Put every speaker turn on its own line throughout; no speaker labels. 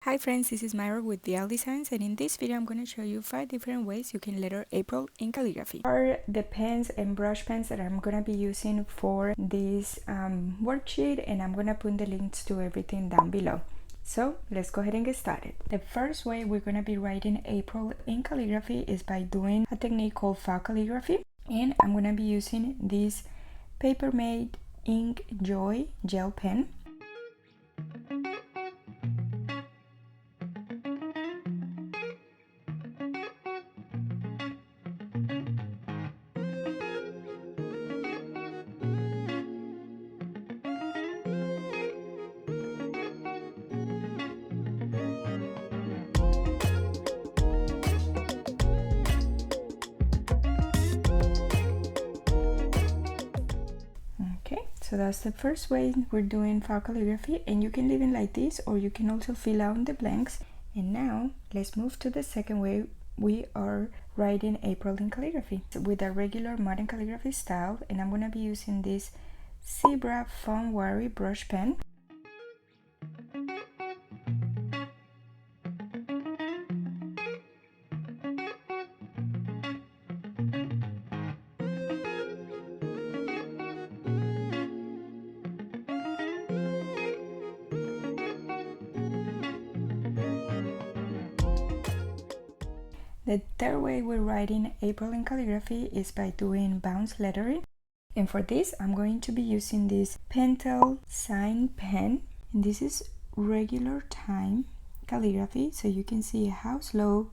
Hi friends, this is Myra with Vial Designs, and in this video I'm going to show you 5 different ways you can letter April in calligraphy. Are the pens and brush pens that I'm going to be using for this worksheet, and I'm going to put the links to everything down below. So let's go ahead and get started. The first way we're going to be writing April in calligraphy is by doing a technique called Faux calligraphy, and I'm going to be using this Paper Made Ink Joy gel pen. So that's the first way we're doing Faux calligraphy, and you can leave it like this, or you can also fill out the blanks. And now let's move to the second way we are writing April in calligraphy with a regular modern calligraphy style, and I'm going to be using this Zebra Foam Wary brush pen. The third way we're writing April in calligraphy is by doing bounce lettering. And for this, I'm going to be using this Pentel sign pen. And this is regular time calligraphy, so you can see how slow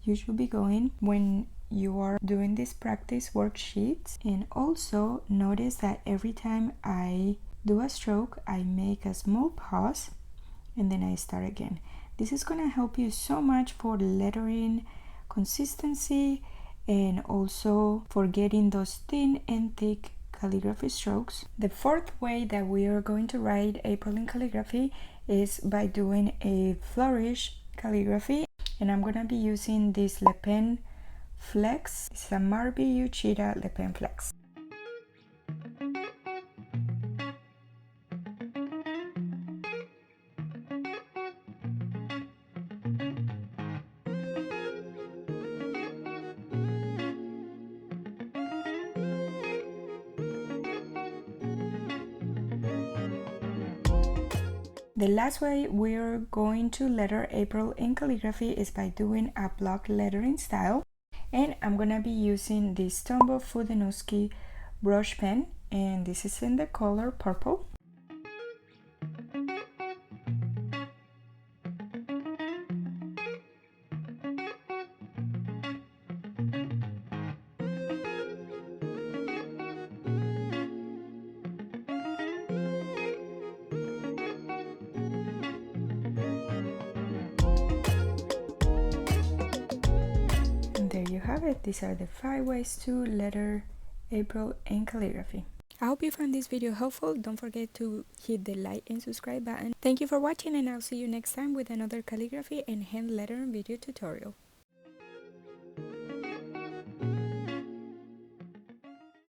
you should be going when you are doing these practice worksheets. And also notice that every time I do a stroke, I make a small pause and then I start again. This is going to help you so much for lettering consistency and also for getting those thin and thick calligraphy strokes. The fourth way that we are going to write April in calligraphy is by doing a Flourished calligraphy, and I'm going to be using this Le Pen Flex. It's a Marby Uchida Le Pen Flex. The last way we're going to letter April in calligraphy is by doing a block lettering style, and I'm gonna be using this Tombow Fudenowski brush pen, and this is in the color purple. There you have it. These are the 5 ways to letter April in calligraphy. I hope you found this video helpful. Don't forget to hit the like and subscribe button. Thank you for watching, and I'll see you next time with another calligraphy and hand lettering video tutorial.